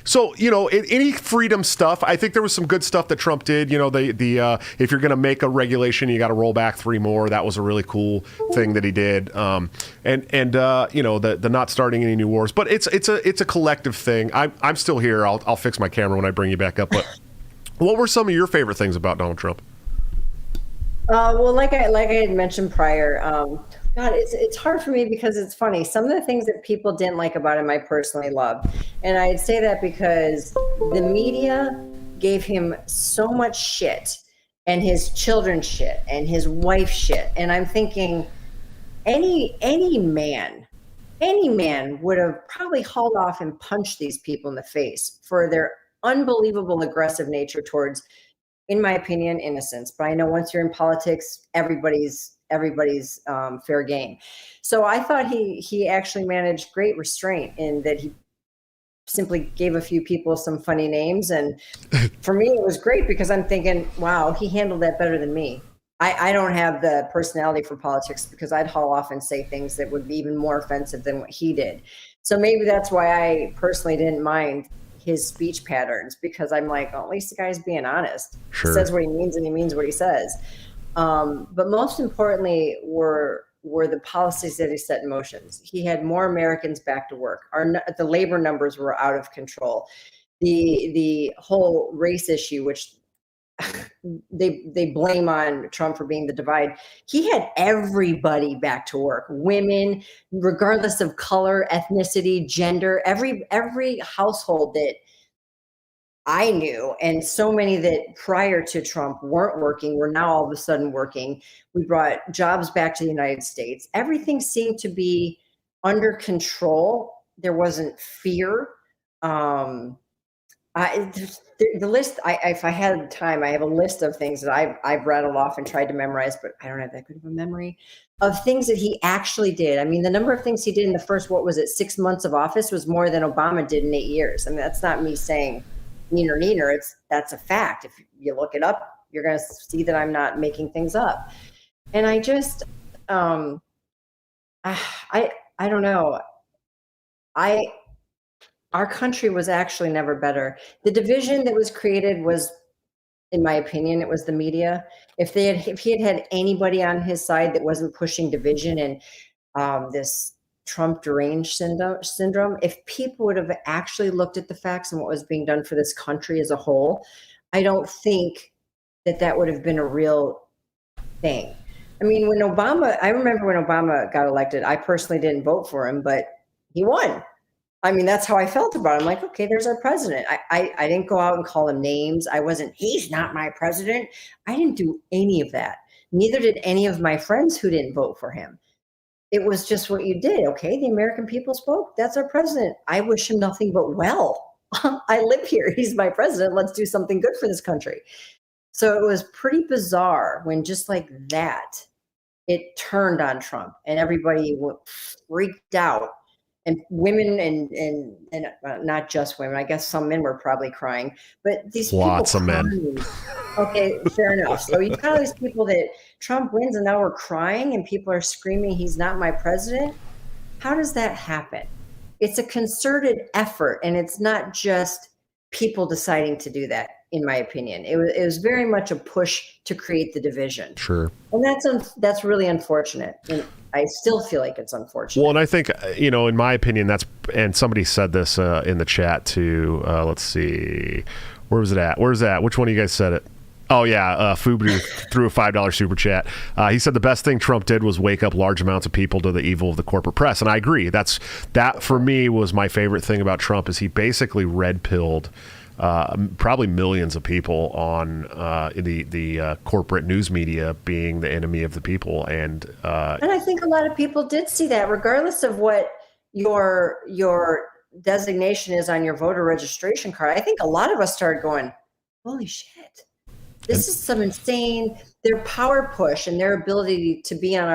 So any freedom stuff, I think there was some good stuff that Trump did. If you're going to make a regulation, you got to roll back 3 more. That was a really cool thing that he did. The not starting any new wars, but it's a collective thing. I'm still here. I'll fix my camera when I bring you back up. But what were some of your favorite things about Donald Trump? Well, like I had mentioned prior, God, it's hard for me because it's funny. Some of the things that people didn't like about him, I personally love. And I'd say that because the media gave him so much shit, and his children's shit, and his wife's shit. And I'm thinking any man would have probably hauled off and punched these people in the face for their unbelievable aggressive nature towards, in my opinion, innocence. But I know once you're in politics, everybody's fair game. So I thought he actually managed great restraint in that he simply gave a few people some funny names. And for me, it was great because I'm thinking, wow, he handled that better than me. I don't have the personality for politics because I'd haul off and say things that would be even more offensive than what he did. So maybe that's why I personally didn't mind his speech patterns, because I'm like, well, at least the guy's being honest. Sure. He says what he means and he means what he says. But most importantly were the policies that he set in motion. He had more Americans back to work. The labor numbers were out of control. The whole race issue, which they blame on Trump for being the divide. He had everybody back to work, women, regardless of color, ethnicity, gender, every household that I knew, and so many that prior to Trump weren't working were now all of a sudden working. We brought jobs back to the United States. Everything seemed to be under control. There wasn't fear. The list, if I had time, I have a list of things that I've rattled off and tried to memorize, but I don't have that good of a memory of things that he actually did. I mean, the number of things he did in the first, 6 months of office was more than Obama did in 8 years. I mean, that's not me saying neener. That's a fact. If you look it up, you're going to see that I'm not making things up. And I just, I don't know. Our country was actually never better. The division that was created was, in my opinion, it was the media. If he had had anybody on his side that wasn't pushing division and this Trump deranged syndrome, if people would have actually looked at the facts and what was being done for this country as a whole, I don't think that would have been a real thing. I mean, I remember when Obama got elected, I personally didn't vote for him, but he won. I mean, that's how I felt about it. I'm like, okay, there's our president. I didn't go out and call him names. He's not my president. I didn't do any of that. Neither did any of my friends who didn't vote for him. It was just what you did. Okay, the American people spoke. That's our president. I wish him nothing but well. I live here. He's my president. Let's do something good for this country. So it was pretty bizarre when just like that, it turned on Trump and everybody freaked out. And women and not just women. I guess some men were probably crying, but these lots people of men. Okay, fair enough. So you got all these people that Trump wins and now we're crying and people are screaming, he's not my president. How does that happen? It's a concerted effort and it's not just people deciding to do that, in my opinion. It was very much a push to create the division. Sure. And that's really unfortunate. And I still feel like it's unfortunate. Well, and I think, in my opinion, and somebody said this in the chat too. Let's see. Where was it at? Which one of you guys said it? Oh, yeah. Fubu threw a $5 super chat. He said the best thing Trump did was wake up large amounts of people to the evil of the corporate press. And I agree. That, for me, was my favorite thing about Trump is he basically red-pilled probably millions of people on the corporate news media being the enemy of the people. And I think a lot of people did see that, regardless of what your designation is on your voter registration card. I think a lot of us started going, holy shit. This is some insane, their power push and their ability to be on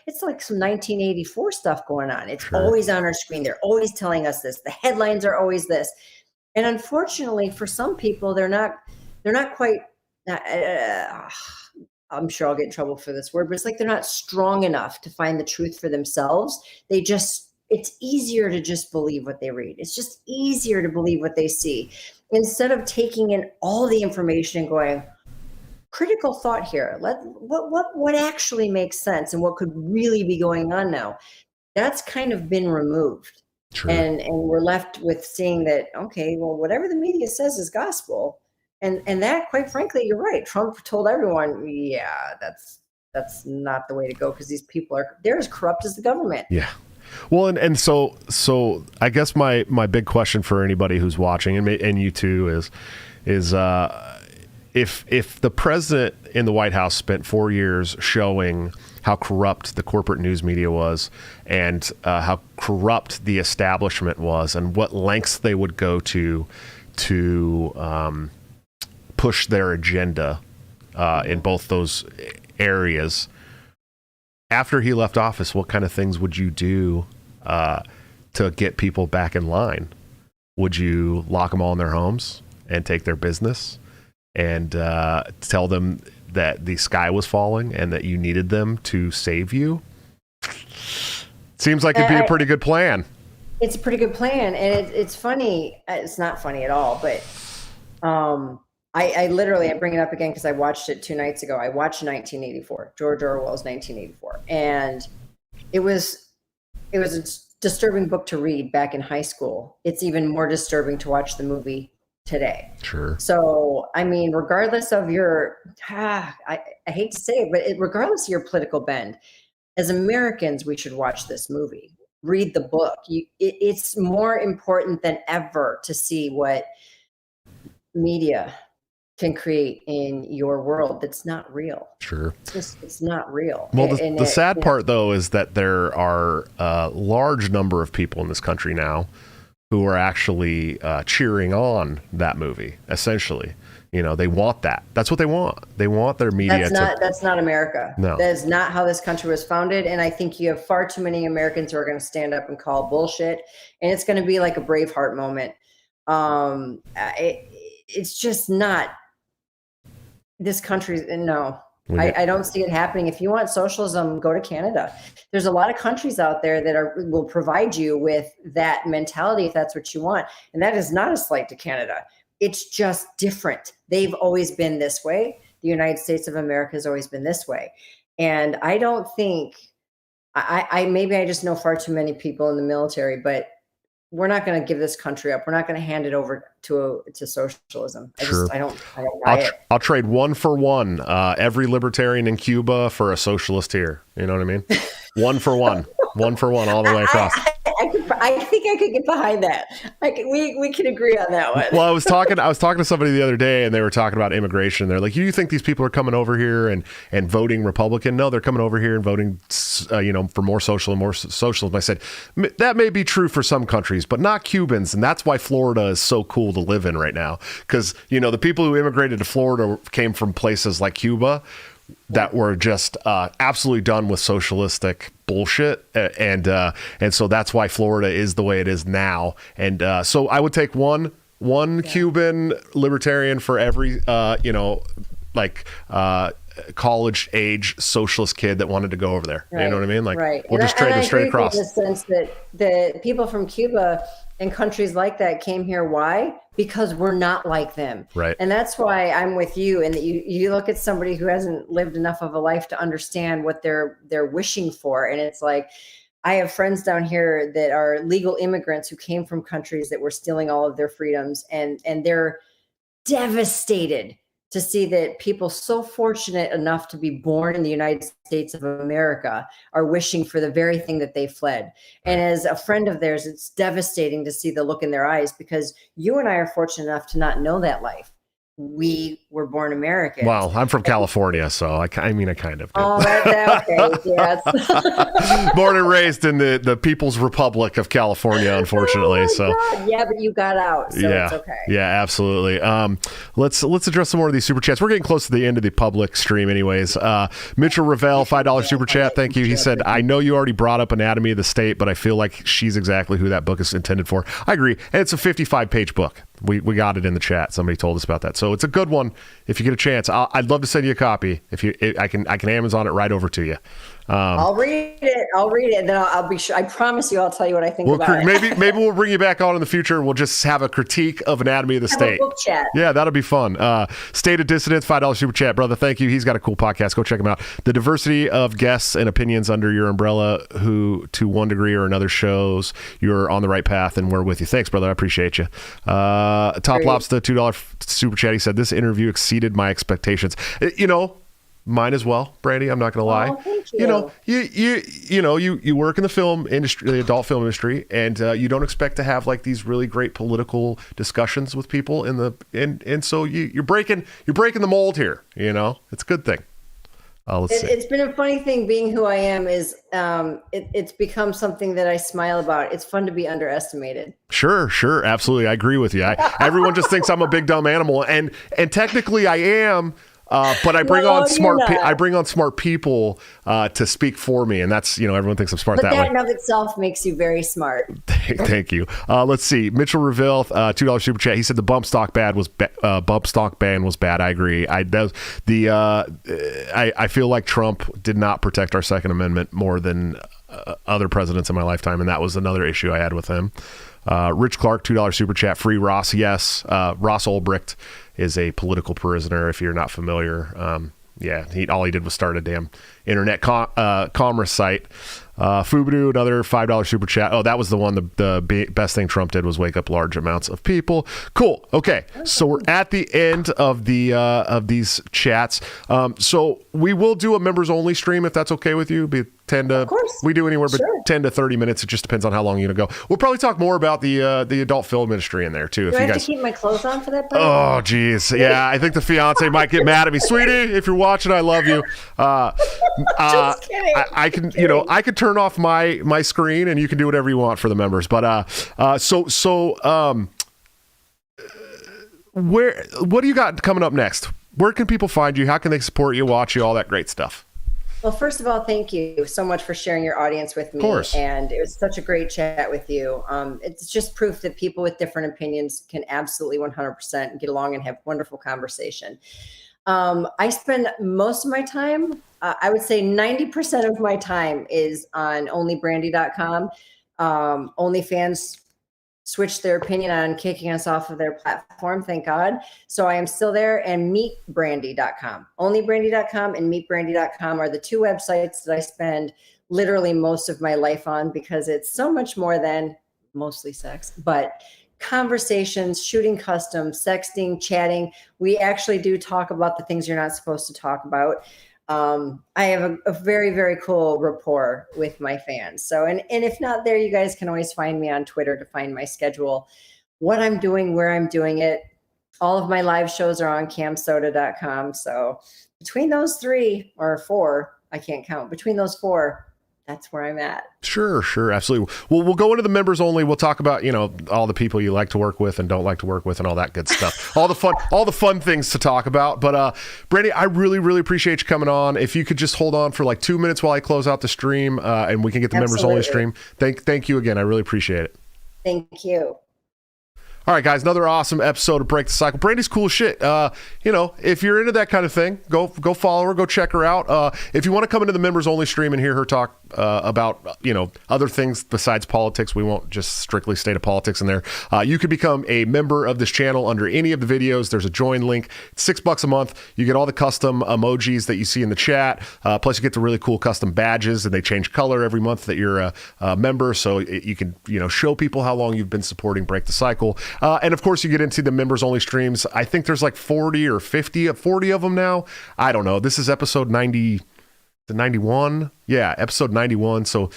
it's like some 1984 stuff going on. It's always on our screen. They're always telling us this. The headlines are always this. And unfortunately for some people, they're not quite, I'm sure I'll get in trouble for this word, but it's like they're not strong enough to find the truth for themselves. It's easier to just believe what they read. It's just easier to believe what they see. Instead of taking in all the information and going, critical thought here. What actually makes sense and what could really be going on now? That's kind of been removed. True. And we're left with seeing that, okay, well, whatever the media says is gospel. And that, quite frankly, you're right. Trump told everyone, yeah, that's not the way to go because these people they're as corrupt as the government. Yeah. Well, and so I guess my big question for anybody who's watching and you too is if the president in the White House spent 4 years showing how corrupt the corporate news media was and how corrupt the establishment was and what lengths they would go to push their agenda in both those areas. After he left office, what kind of things would you do to get people back in line? Would you lock them all in their homes and take their business and tell them that the sky was falling and that you needed them to save you? Seems like it'd be a pretty good plan. It's a pretty good plan. And it's funny. It's not funny at all, but I literally, I bring it up again because I watched it 2 nights ago. I watched 1984, George Orwell's 1984. And it was a disturbing book to read back in high school. It's even more disturbing to watch the movie today. Sure. So, I mean, regardless of your, I hate to say it, but regardless of your political bend, as Americans, we should watch this movie, read the book. It's more important than ever to see what media can create in your world that's not real. Sure. It's not real. Well, the sad part, though, is that there are a large number of people in this country now who are actually cheering on that movie, essentially. They want that. That's what they want. They want their media That's not America. No. That is not how this country was founded. And I think you have far too many Americans who are going to stand up and call bullshit. And it's going to be like a Braveheart moment. It's just not this country. No, I don't see it happening. If you want socialism, go to Canada. There's a lot of countries out there that will provide you with that mentality if that's what you want. And that is not a slight to Canada. It's just different. They've always been this way. The United States of America has always been this way. And I don't think, maybe I just know far too many people in the military, but we're not going to give this country up. We're not going to hand it over to socialism. Sure. I don't buy it. I'll trade 1 for 1. Every libertarian in Cuba for a socialist here. You know what I mean? 1 for 1. 1 for 1 all the way across. I think I could get behind that. We can agree on that one. Well, I was talking to somebody the other day, and they were talking about immigration. They're like, "You think these people are coming over here and voting Republican?" No, they're coming over here and voting, for more socialism. I said that may be true for some countries, but not Cubans, and that's why Florida is so cool to live in right now. Because the people who immigrated to Florida came from places like Cuba that were just absolutely done with socialistic bullshit, and so that's why Florida is the way it is now. And so I would take one Cuban libertarian for every college age socialist kid that wanted to go over there. Right. You know what I mean? Like, right. We'll just trade them straight across. In the sense that the people from Cuba and countries like that came here. Why? Because we're not like them. Right. And that's why I'm with you. And that you look at somebody who hasn't lived enough of a life to understand what they're wishing for. And it's like, I have friends down here that are legal immigrants who came from countries that were stealing all of their freedoms, and they're devastated to see that people so fortunate enough to be born in the United States of America are wishing for the very thing that they fled. And as a friend of theirs, it's devastating to see the look in their eyes, because you and I are fortunate enough to not know that life. We were born Americans. Well, I'm from California, so I kind of do. Oh, okay, yes. Born and raised in the People's Republic of California, unfortunately. God. Yeah, but you got out, so it's okay. Yeah, absolutely. Let's address some more of these super chats. We're getting close to the end of the public stream, anyways. Mitchell Ravel, $5 super chat. Thank you. He said, "I know you already brought up Anatomy of the State, but I feel like she's exactly who that book is intended for." I agree, and it's a 55-page book. We got it in the chat. Somebody told us about that, so it's a good one. If you get a chance, I'd love to send you a copy. I can Amazon it right over to you. I'll read it, and then I'll be sure. I promise you, I'll tell you what I think about it. Maybe we'll bring you back on in the future. We'll just have a critique of Anatomy of the State. Book chat. Yeah, that'll be fun. State of Dissidence, $5 super chat, brother. Thank you. He's got a cool podcast. Go check him out. The diversity of guests and opinions under your umbrella, who to one degree or another shows you're on the right path, and we're with you. Thanks, brother. I appreciate you. Top Lobster, $2 super chat. He said, "This interview exceeded my expectations." Mine as well, Brandi. I'm not going to lie. Oh, thank you. You work in the film industry, the adult film industry, and you don't expect to have like these really great political discussions with people and so you're breaking the mold here. It's a good thing. It's been a funny thing being who I am. Is it's become something that I smile about. It's fun to be underestimated. Sure, absolutely. I agree with you. Everyone just thinks I'm a big dumb animal, and technically I am. But I bring on smart people to speak for me, and that's everyone thinks I'm smart that way. But that in of itself makes you very smart. Thank you. Let's see. Mitchell Reville, $2 super chat. He said the bump stock ban was bad. I agree. I feel like Trump did not protect our Second Amendment more than other presidents in my lifetime, and that was another issue I had with him. Rich Clark, $2 super chat. Free Ross. Yes, Ross Ulbricht is a political prisoner, if you're not familiar. All he did was start a damn internet commerce site. Fubudu, another $5 super chat. Oh, that was the one. The best thing Trump did was wake up large amounts of people. Cool. Okay, so we're at the end of these chats. So we will do a members only stream if that's okay with you. Of course. We do anywhere but 10 to 30 minutes. It just depends on how long you're gonna go. We'll probably talk more about the adult film industry in there too. Do I have to keep my clothes on for that part? Oh, geez. Yeah, I think the fiance might get mad at me. Sweetie, if you're watching, I love you. Just kidding. I could turn off my screen and you can do whatever you want for the members. But what do you got coming up next? Where can people find you? How can they support you, watch you, all that great stuff? Well, first of all, thank you so much for sharing your audience with me. Of course. And it was such a great chat with you. It's just proof that people with different opinions can absolutely 100% get along and have wonderful conversation. I spend most of my time, I would say 90% of my time is on onlybrandi.com. OnlyFans switched their opinion on kicking us off of their platform, thank God. So I am still there. And meetbrandi.com. Onlybrandi.com and meetbrandi.com are the two websites that I spend literally most of my life on, because it's so much more than mostly sex, but conversations, shooting custom, sexting, chatting. We actually do talk about the things you're not supposed to talk about. I have a very, very cool rapport with my fans. So, and if not there, you guys can always find me on Twitter to find my schedule, what I'm doing, where I'm doing it. All of my live shows are on camsoda.com. So between those 3 or 4, I can't count, between those 4, that's where I'm at. Sure, absolutely. Well, we'll go into the members only. We'll talk about, all the people you like to work with and don't like to work with and all that good stuff. all the fun things to talk about. But Brandi, I really, really appreciate you coming on. If you could just hold on for like 2 minutes while I close out the stream and we can get the members only stream. Thank you again. I really appreciate it. Thank you. All right, guys, another awesome episode of Break the Cycle. Brandi's cool as shit. If you're into that kind of thing, go follow her, go check her out. If you want to come into the members only stream and hear her talk about, other things besides politics, we won't just strictly stay to politics in there. You could become a member of this channel under any of the videos. There's a join link. It's $6 a month. You get all the custom emojis that you see in the chat. Plus you get the really cool custom badges, and they change color every month that you're a member. So you can, show people how long you've been supporting Break the Cycle. And of course you get into the members only streams. I think there's like 40 or 40 of them now. I don't know. This is episode 91. Yeah, episode 91. So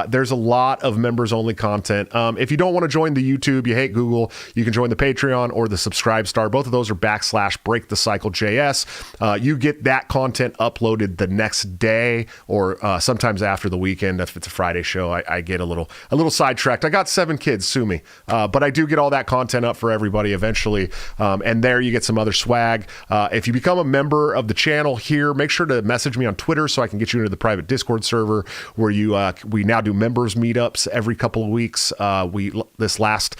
there's a lot of members only content. If you don't want to join the YouTube, you hate Google, you can join the Patreon or the Subscribe Star. Both of those are /Break the Cycle JS. You get that content uploaded the next day or sometimes after the weekend. If it's a Friday show, I get a little sidetracked. I got 7 kids, sue me. But I do get all that content up for everybody eventually. And there you get some other swag. If you become a member of the channel here, make sure to message me on Twitter so I can get you into the private Discord server where we now do members meetups every couple of weeks. This last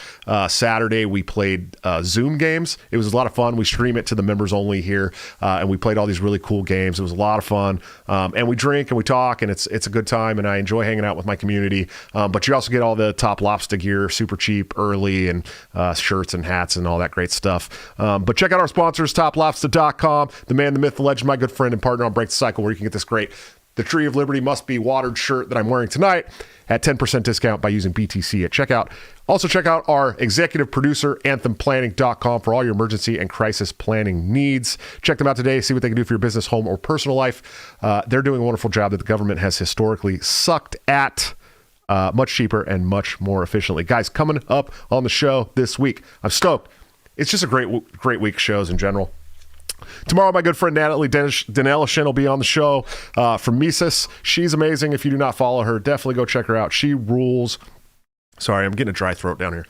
Saturday we played Zoom games. It was a lot of fun. We stream it to the members only here, and we played all these really cool games. It was a lot of fun, and we drink and we talk, and it's a good time, and I enjoy hanging out with my community. But you also get all the Top Lobster gear, super cheap, early, and shirts and hats and all that great stuff. But check out our sponsors, toplobster.com, the man, the myth, the legend, my good friend and partner on Break the Cycle, where you can get this great The Tree of Liberty Must Be Watered shirt that I'm wearing tonight at 10% discount by using BTC at checkout. Also check out our executive producer, anthemplanning.com, for all your emergency and crisis planning needs. Check them out today. See what they can do for your business, home, or personal life. They're doing a wonderful job that the government has historically sucked at. Much cheaper and much more efficiently. Guys, coming up on the show this week, I'm stoked. It's just a great week of shows in general. Tomorrow, my good friend Natalie Denelishin will be on the show from Mises. She's amazing. If you do not follow her, definitely go check her out. She rules. Sorry, I'm getting a dry throat down here.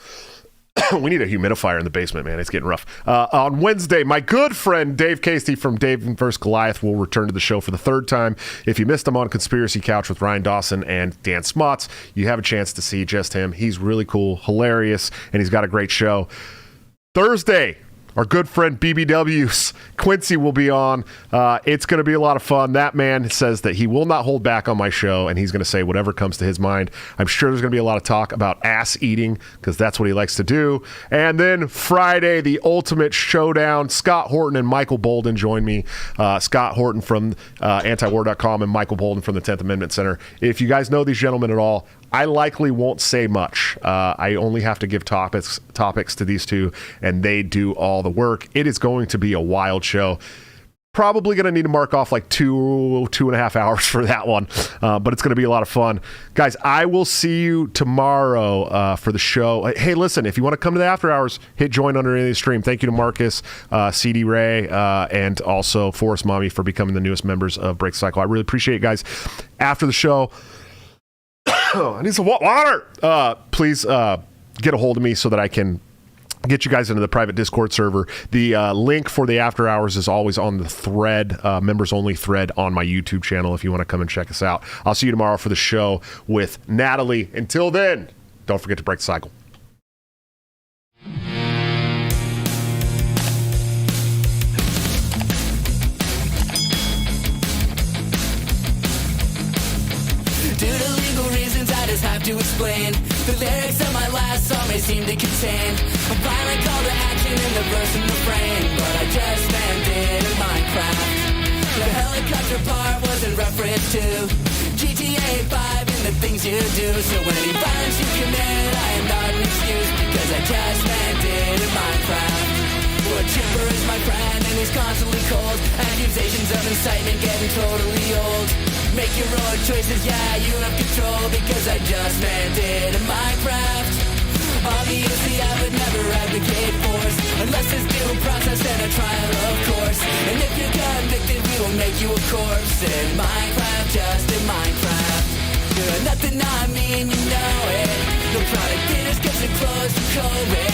We need a humidifier in the basement, man. It's getting rough. On Wednesday, my good friend Dave Casey from Dave vs. Goliath will return to the show for the 3rd time. If you missed him on Conspiracy Couch with Ryan Dawson and Dan Smots, you have a chance to see just him. He's really cool, hilarious, and he's got a great show. Thursday, our good friend BBW's Quincy will be on. It's going to be a lot of fun. That man says that he will not hold back on my show, and he's going to say whatever comes to his mind. I'm sure there's going to be a lot of talk about ass eating because that's what he likes to do. And then Friday, the ultimate showdown. Scott Horton and Michael Bolden join me. Scott Horton from antiwar.com and Michael Bolden from the 10th Amendment Center. If you guys know these gentlemen at all, I likely won't say much. I only have to give topics to these two, and they do all the work. It is going to be a wild show. Probably going to need to mark off like 2.5 hours for that one, but it's going to be a lot of fun. Guys, I will see you tomorrow for the show. Hey, listen, if you want to come to the after hours, hit join under any stream. Thank you to Marcus, CD Ray, and also Forrest Mommy for becoming the newest members of Break Cycle. I really appreciate it, guys. After the show, I need some water. Please get a hold of me so that I can get you guys into the private Discord server. The link for the after hours is always on the thread, members only thread on my YouTube channel if you want to come and check us out. I'll see you tomorrow for the show with Natalie. Until then, don't forget to break the cycle. Have to explain the lyrics of my last song may seem to contain a violent call to action in the verse and refrain, but I just landed in Minecraft. The helicopter part was in reference to GTA 5 and the things you do. So any violence you commit, I am not confused because I just landed in Minecraft. Well, Chipper is my friend and he's constantly cold. Accusations of incitement getting totally old. Make your own choices, yeah, you have control because I just landed in Minecraft. Obviously I would never advocate force unless there's due process and a trial, of course. And if you're convicted, we will make you a corpse in Minecraft, just in Minecraft. Nothing I mean, you know it. No product theaters cause they're closed to COVID.